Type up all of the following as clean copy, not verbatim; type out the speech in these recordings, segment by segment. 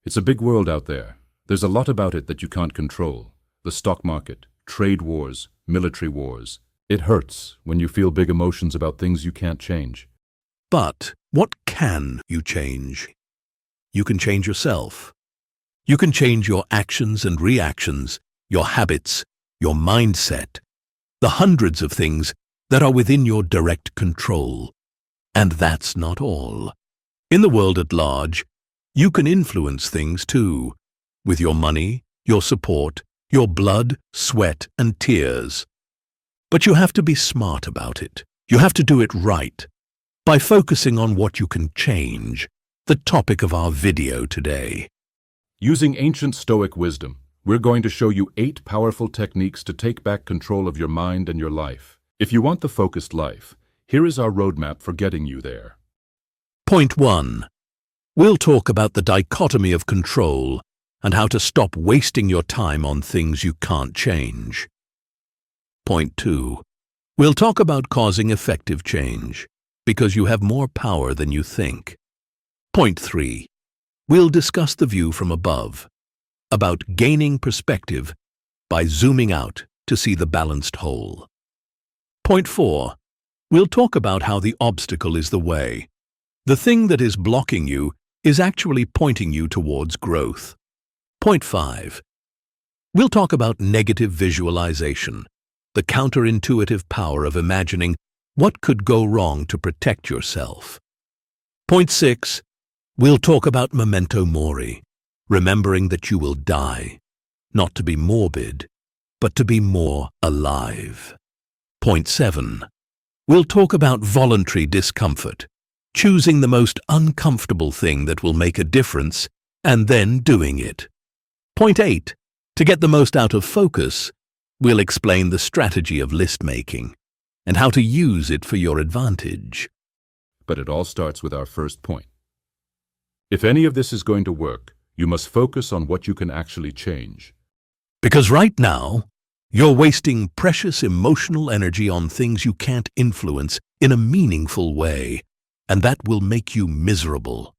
It's a big world out there. There's a lot about it that you can't control. The stock market, trade wars, military wars. It hurts when you feel big emotions about things you can't change. But what can you change? You can change yourself. You can change your actions and reactions, your habits, your mindset, the hundreds of things that are within your direct control. And that's not all. In the world at large, you can influence things too, with your money, your support, your blood, sweat, and tears. But you have to be smart about it. You have to do it right, by focusing on what you can change, the topic of our video today. Using ancient Stoic wisdom, we're going to show you 8 powerful techniques to take back control of your mind and your life. If you want the focused life, here is our roadmap for getting you there. Point 1. We'll talk about the dichotomy of control and how to stop wasting your time on things you can't change. Point 2. We'll talk about causing effective change, because you have more power than you think. Point 3. We'll discuss the view from above, about gaining perspective by zooming out to see the balanced whole. Point 4. We'll talk about how the obstacle is the way. The thing that is blocking you is actually pointing you towards growth. Point 5. We'll talk about negative visualization, the counterintuitive power of imagining what could go wrong to protect yourself. Point 6. We'll talk about memento mori, remembering that you will die, not to be morbid, but to be more alive. Point 7. We'll talk about voluntary discomfort, choosing the most uncomfortable thing that will make a difference and then doing it. Point 8. To get the most out of focus, we'll explain the strategy of list making and how to use it for your advantage. But it all starts with our first point. If any of this is going to work, you must focus on what you can actually change. Because right now, you're wasting precious emotional energy on things you can't influence in a meaningful way, and that will make you miserable.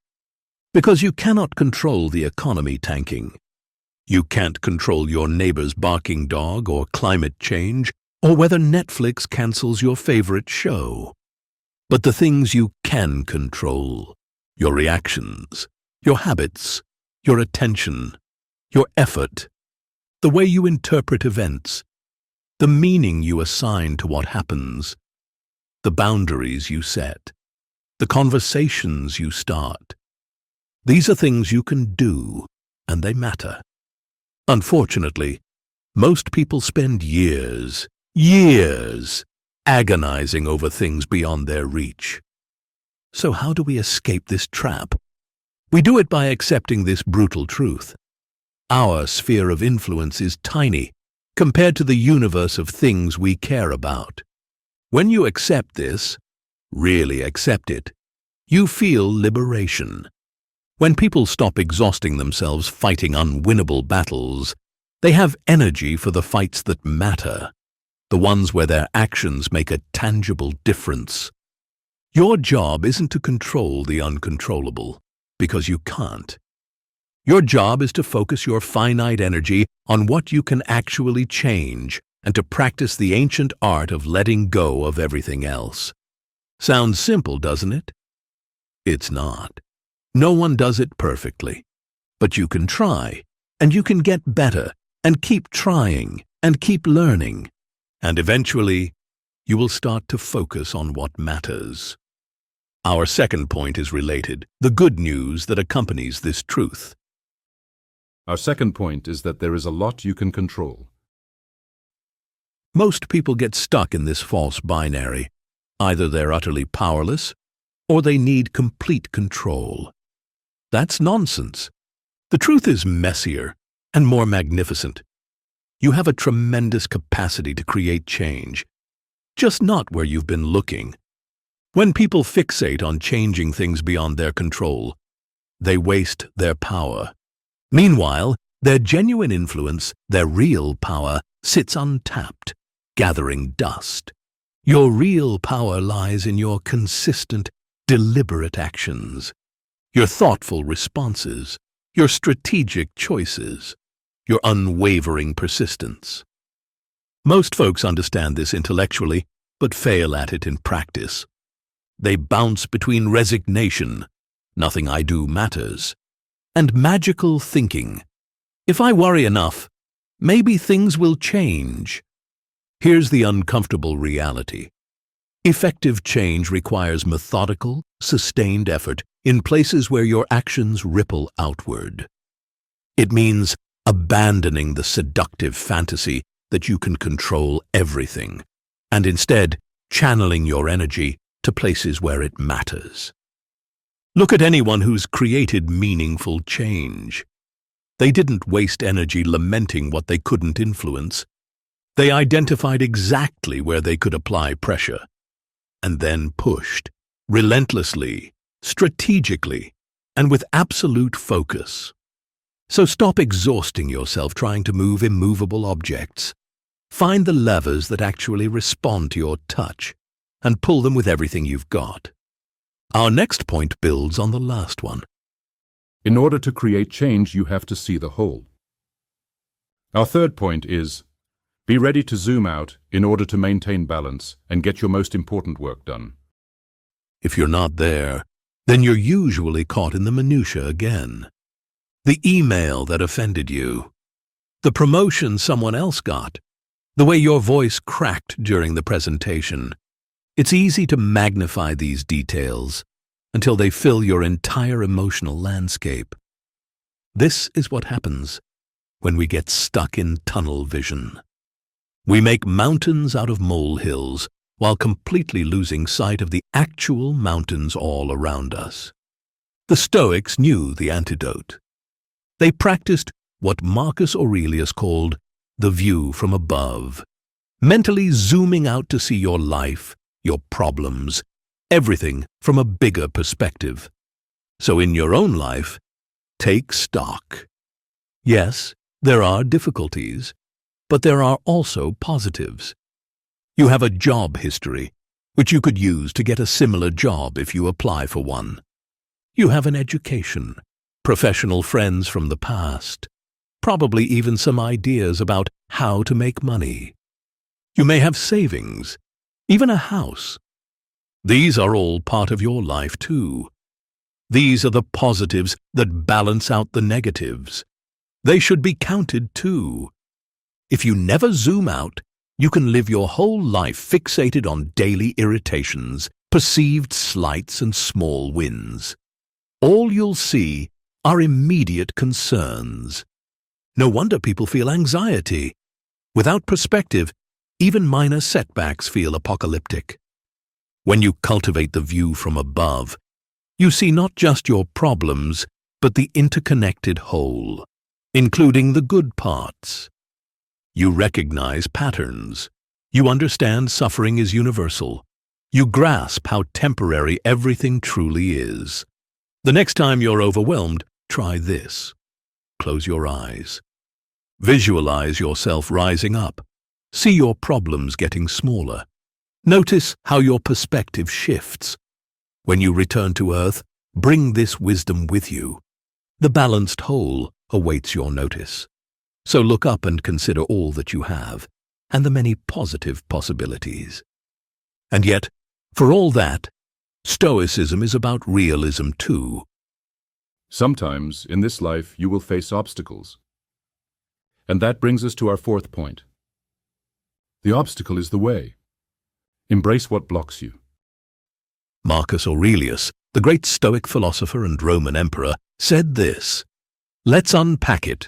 Because you cannot control the economy tanking. You can't control your neighbor's barking dog or climate change or whether Netflix cancels your favorite show. But the things you can control, your reactions, your habits, your attention, your effort, the way you interpret events, the meaning you assign to what happens, the boundaries you set, the conversations you start. These are things you can do, and they matter. Unfortunately, most people spend years agonizing over things beyond their reach. So how do we escape this trap? We do it by accepting this brutal truth. Our sphere of influence is tiny compared to the universe of things we care about. When you accept this, really accept it, you feel liberation. When people stop exhausting themselves fighting unwinnable battles, they have energy for the fights that matter, the ones where their actions make a tangible difference. Your job isn't to control the uncontrollable, because you can't. Your job is to focus your finite energy on what you can actually change and to practice the ancient art of letting go of everything else. Sounds simple, doesn't it? It's not. No one does it perfectly. But you can try, and you can get better, and keep trying, and keep learning. And eventually, you will start to focus on what matters. Our second point is related, the good news that accompanies this truth. Our second point is that there is a lot you can control. Most people get stuck in this false binary. Either they're utterly powerless, or they need complete control. That's nonsense. The truth is messier and more magnificent. You have a tremendous capacity to create change, just not where you've been looking. When people fixate on changing things beyond their control, they waste their power. Meanwhile, their genuine influence, their real power, sits untapped, gathering dust. Your real power lies in your consistent, deliberate actions, your thoughtful responses, your strategic choices, your unwavering persistence. Most folks understand this intellectually, but fail at it in practice. They bounce between resignation, nothing I do matters, and magical thinking. If I worry enough, maybe things will change. Here's the uncomfortable reality. Effective change requires methodical, sustained effort in places where your actions ripple outward. It means abandoning the seductive fantasy that you can control everything, and instead channeling your energy to places where it matters. Look at anyone who's created meaningful change. They didn't waste energy lamenting what they couldn't influence. They identified exactly where they could apply pressure, and then pushed, relentlessly, strategically, and with absolute focus. So stop exhausting yourself trying to move immovable objects. Find the levers that actually respond to your touch, and pull them with everything you've got. Our next point builds on the last one. In order to create change, you have to see the whole. Our third point is, be ready to zoom out in order to maintain balance and get your most important work done. If you're not there, then you're usually caught in the minutiae again. The email that offended you, the promotion someone else got, the way your voice cracked during the presentation. It's easy to magnify these details until they fill your entire emotional landscape. This is what happens when we get stuck in tunnel vision. We make mountains out of molehills while completely losing sight of the actual mountains all around us. The Stoics knew the antidote. They practiced what Marcus Aurelius called the view from above, mentally zooming out to see your life, your problems, everything from a bigger perspective. So in your own life, take stock. Yes, there are difficulties, but there are also positives. You have a job history, which you could use to get a similar job if you apply for one. You have an education, professional friends from the past, probably even some ideas about how to make money. You may have savings, even a house. These are all part of your life too. These are the positives that balance out the negatives. They should be counted too. If you never zoom out, you can live your whole life fixated on daily irritations, perceived slights and small wins. All you'll see are immediate concerns. No wonder people feel anxiety. Without perspective, even minor setbacks feel apocalyptic. When you cultivate the view from above, you see not just your problems, but the interconnected whole, including the good parts. You recognize patterns. You understand suffering is universal. You grasp how temporary everything truly is. The next time you're overwhelmed, try this. Close your eyes. Visualize yourself rising up. See your problems getting smaller. Notice how your perspective shifts. When you return to earth, bring this wisdom with you. The balanced whole awaits your notice. So look up and consider all that you have, and the many positive possibilities. And yet, for all that, Stoicism is about realism too. Sometimes, in this life, you will face obstacles. And that brings us to our fourth point. The obstacle is the way. Embrace what blocks you. Marcus Aurelius, the great Stoic philosopher and Roman emperor, said this. Let's unpack it.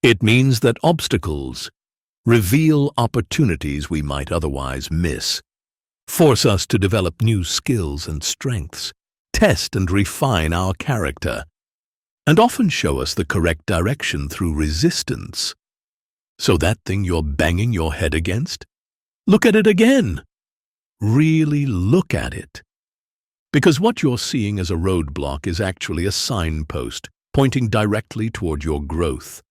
It means that obstacles reveal opportunities we might otherwise miss, force us to develop new skills and strengths, test and refine our character, and often show us the correct direction through resistance. So that thing you're banging your head against, look at it again. Really look at it. Because what you're seeing as a roadblock is actually a signpost pointing directly toward your growth.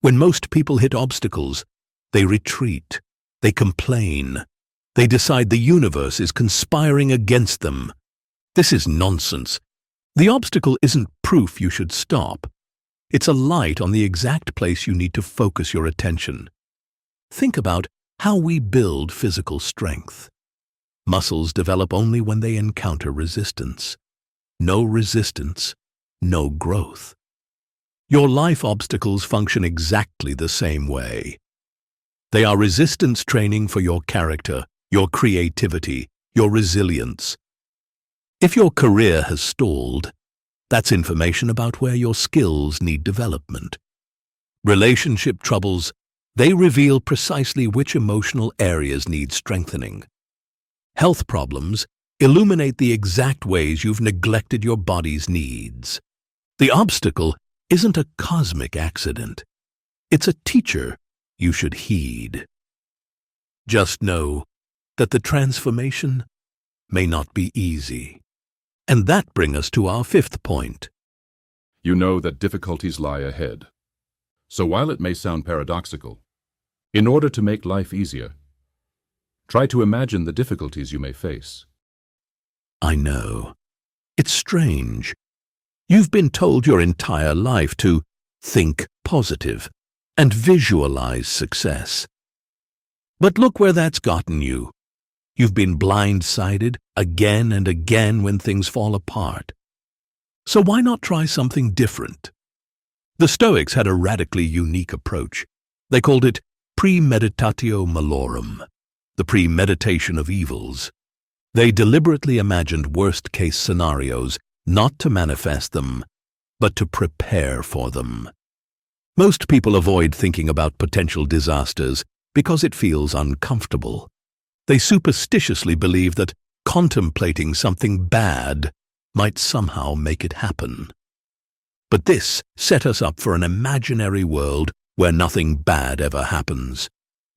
When most people hit obstacles, they retreat, they complain, they decide the universe is conspiring against them. This is nonsense. The obstacle isn't proof you should stop. It's a light on the exact place you need to focus your attention. Think about how we build physical strength. Muscles develop only when they encounter resistance. No resistance, no growth. Your life obstacles function exactly the same way. They are resistance training for your character, your creativity, your resilience. If your career has stalled, that's information about where your skills need development. Relationship troubles, they reveal precisely which emotional areas need strengthening. Health problems illuminate the exact ways you've neglected your body's needs. The obstacle isn't a cosmic accident. It's a teacher you should heed. Just know that the transformation may not be easy. And that brings us to our fifth point. You know that difficulties lie ahead. So while it may sound paradoxical, in order to make life easier, try to imagine the difficulties you may face. I know. It's strange. You've been told your entire life to think positive and visualize success. But look where that's gotten you. You've been blindsided again and again when things fall apart. So why not try something different? The Stoics had a radically unique approach. They called it premeditatio malorum, the premeditation of evils. They deliberately imagined worst-case scenarios, not to manifest them, but to prepare for them. Most people avoid thinking about potential disasters because it feels uncomfortable. They superstitiously believe that contemplating something bad might somehow make it happen. But this set us up for an imaginary world where nothing bad ever happens.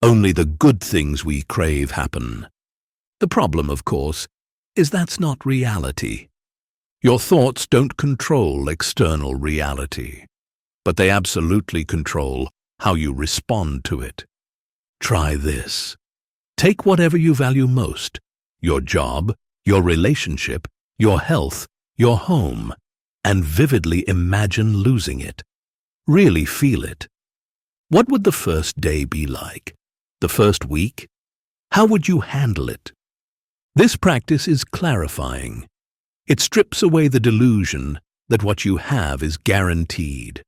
Only the good things we crave happen. The problem, of course, is that's not reality. Your thoughts don't control external reality, but they absolutely control how you respond to it. Try this. Take whatever you value most, your job, your relationship, your health, your home, and vividly imagine losing it. Really feel it. What would the first day be like? The first week? How would you handle it? This practice is clarifying. It strips away the delusion that what you have is guaranteed.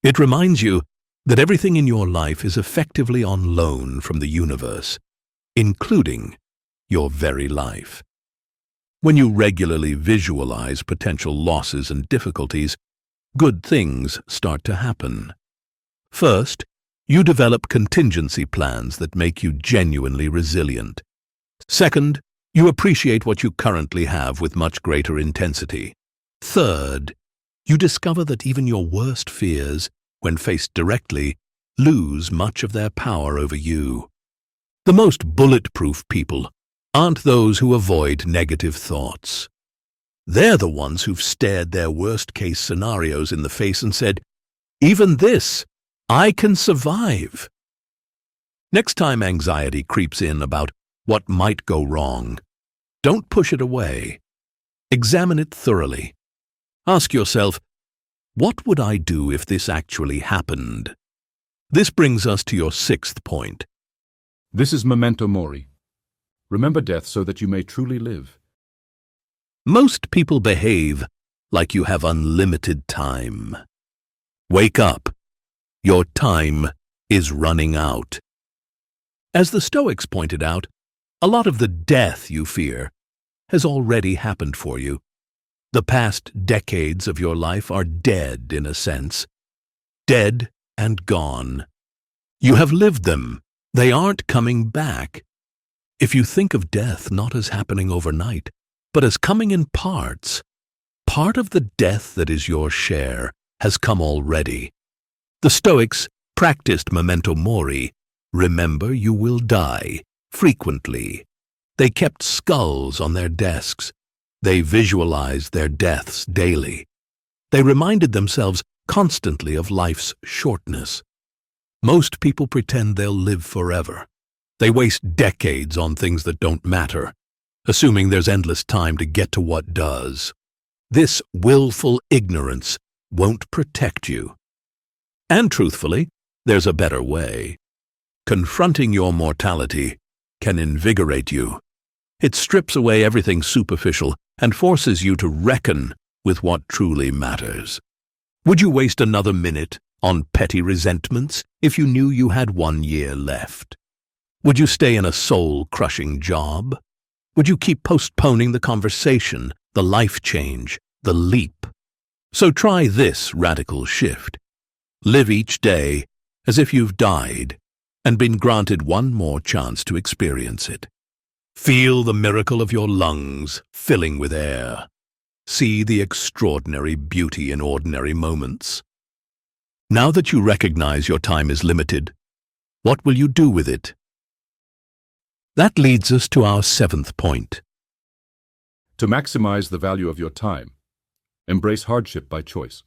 It reminds you that everything in your life is effectively on loan from the universe, including your very life. When you regularly visualize potential losses and difficulties, good things start to happen. First, you develop contingency plans that make you genuinely resilient. Second, you appreciate what you currently have with much greater intensity. Third, you discover that even your worst fears, when faced directly, lose much of their power over you. The most bulletproof people aren't those who avoid negative thoughts. They're the ones who've stared their worst-case scenarios in the face and said, "Even this, I can survive." Next time anxiety creeps in about what might go wrong, don't push it away. Examine it thoroughly. Ask yourself, what would I do if this actually happened? This brings us to your sixth point. This is memento mori. Remember death so that you may truly live. Most people behave like you have unlimited time. Wake up. Your time is running out. As the Stoics pointed out, a lot of the death you fear has already happened for you. The past decades of your life are dead in a sense. Dead and gone. You have lived them. They aren't coming back. If you think of death not as happening overnight, but as coming in parts, part of the death that is your share has come already. The Stoics practiced memento mori, remember you will die, frequently. They kept skulls on their desks. They visualized their deaths daily. They reminded themselves constantly of life's shortness. Most people pretend they'll live forever. They waste decades on things that don't matter, assuming there's endless time to get to what does. This willful ignorance won't protect you. And truthfully, there's a better way. Confronting your mortality can invigorate you. It strips away everything superficial and forces you to reckon with what truly matters. Would you waste another minute on petty resentments if you knew you had 1 year left? Would you stay in a soul-crushing job? Would you keep postponing the conversation, the life change, the leap? So try this radical shift. Live each day as if you've died and been granted one more chance to experience it. Feel the miracle of your lungs filling with air. See the extraordinary beauty in ordinary moments. Now that you recognize your time is limited, what will you do with it? That leads us to our 7th point. To maximize the value of your time, embrace hardship by choice.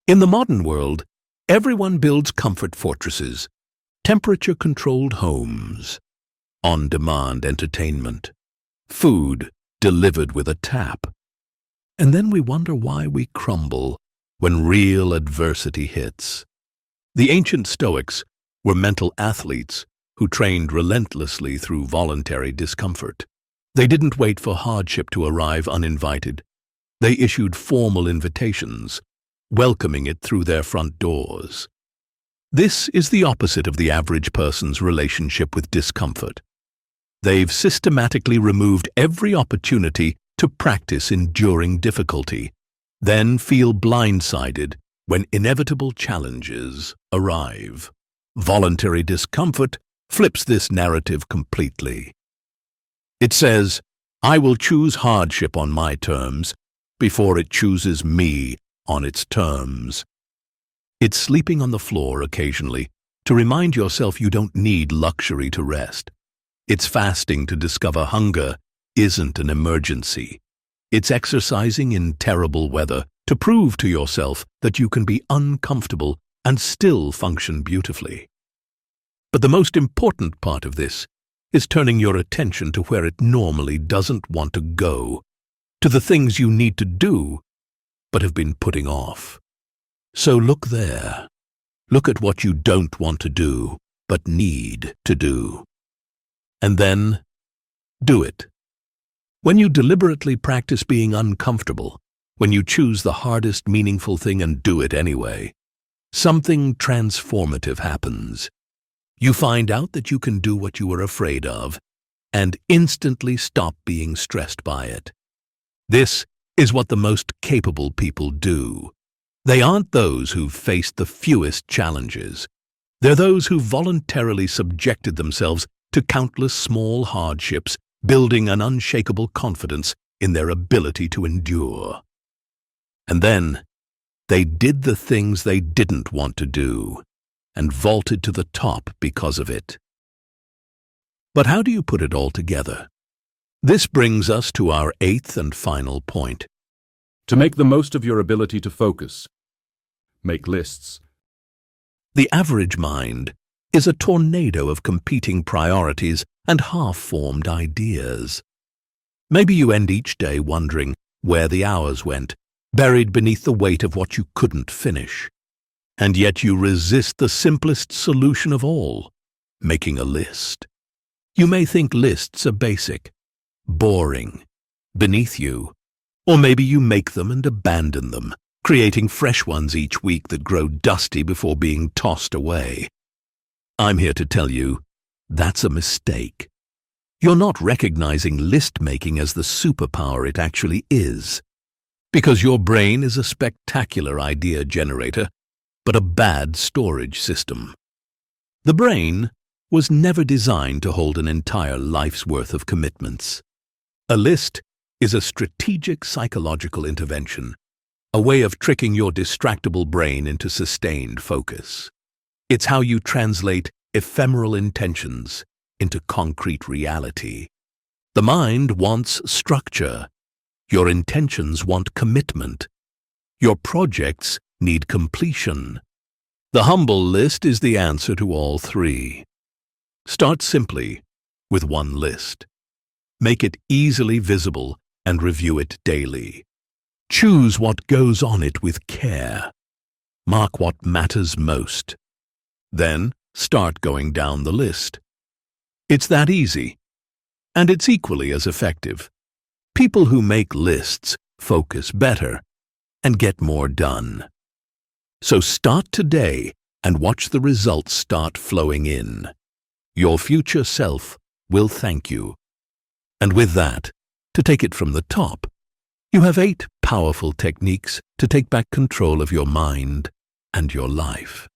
In the modern world, everyone builds comfort fortresses, temperature-controlled homes, on-demand entertainment, food delivered with a tap. And then we wonder why we crumble when real adversity hits. The ancient Stoics were mental athletes who trained relentlessly through voluntary discomfort. They didn't wait for hardship to arrive uninvited. They issued formal invitations, welcoming it through their front doors. This is the opposite of the average person's relationship with discomfort. They've systematically removed every opportunity to practice enduring difficulty, then feel blindsided when inevitable challenges arrive. Voluntary discomfort flips this narrative completely. It says, "I will choose hardship on my terms before it chooses me on its terms." It's sleeping on the floor occasionally to remind yourself you don't need luxury to rest. It's fasting to discover hunger isn't an emergency. It's exercising in terrible weather to prove to yourself that you can be uncomfortable and still function beautifully. But the most important part of this is turning your attention to where it normally doesn't want to go, to the things you need to do but have been putting off. So look there. Look at what you don't want to do but need to do. And then do it. When you deliberately practice being uncomfortable, when you choose the hardest meaningful thing and do it anyway, something transformative happens. You find out that you can do what you were afraid of and instantly stop being stressed by it. This is what the most capable people do. They aren't those who've faced the fewest challenges. They're those who voluntarily subjected themselves to countless small hardships, building an unshakable confidence in their ability to endure. And then they did the things they didn't want to do and vaulted to the top because of it. But how do you put it all together? This brings us to our 8th and final point. To make the most of your ability to focus, make lists. The average mind is a tornado of competing priorities and half-formed ideas. Maybe you end each day wondering where the hours went, buried beneath the weight of what you couldn't finish. And yet you resist the simplest solution of all, making a list. You may think lists are basic, boring, beneath you, or maybe you make them and abandon them, creating fresh ones each week that grow dusty before being tossed away. I'm here to tell you, that's a mistake. You're not recognizing list-making as the superpower it actually is, because your brain is a spectacular idea generator, but a bad storage system. The brain was never designed to hold an entire life's worth of commitments. A list is a strategic psychological intervention, a way of tricking your distractible brain into sustained focus. It's how you translate ephemeral intentions into concrete reality. The mind wants structure. Your intentions want commitment. Your projects need completion. The humble list is the answer to all three. Start simply with one list. Make it easily visible and review it daily. Choose what goes on it with care. Mark what matters most. Then start going down the list. It's that easy, and it's equally as effective. People who make lists focus better and get more done. So start today and watch the results start flowing in. Your future self will thank you. And with that, to take it from the top, you have 8 powerful techniques to take back control of your mind and your life.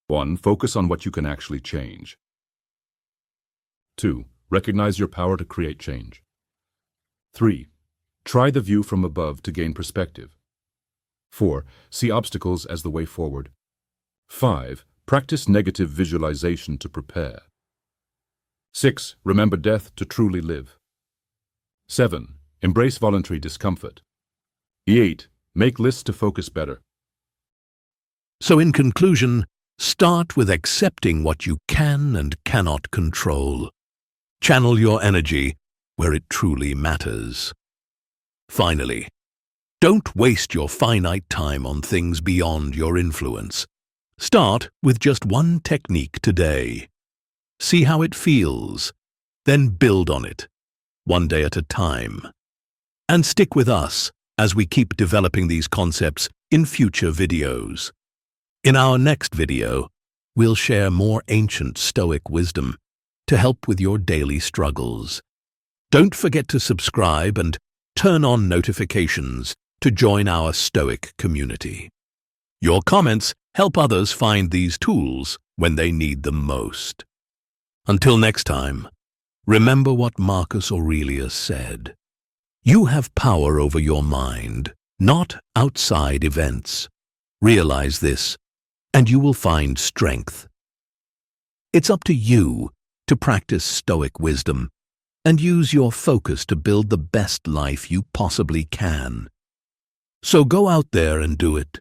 1. Focus on what you can actually change. 2. Recognize your power to create change. 3. Try the view from above to gain perspective. 4. See obstacles as the way forward. 5. Practice negative visualization to prepare. 6. Remember death to truly live. 7. Embrace voluntary discomfort. 8. Make lists to focus better. So in conclusion, start with accepting what you can and cannot control. Channel your energy where it truly matters. Finally, don't waste your finite time on things beyond your influence. Start with just one technique today. See how it feels, then build on it, one day at a time. And stick with us as we keep developing these concepts in future videos. In our next video, we'll share more ancient Stoic wisdom to help with your daily struggles. Don't forget to subscribe and turn on notifications to join our Stoic community. Your comments help others find these tools when they need them most. Until next time, remember what Marcus Aurelius said. You have power over your mind, not outside events. Realize this, and you will find strength. It's up to you to practice Stoic wisdom and use your focus to build the best life you possibly can. So go out there and do it.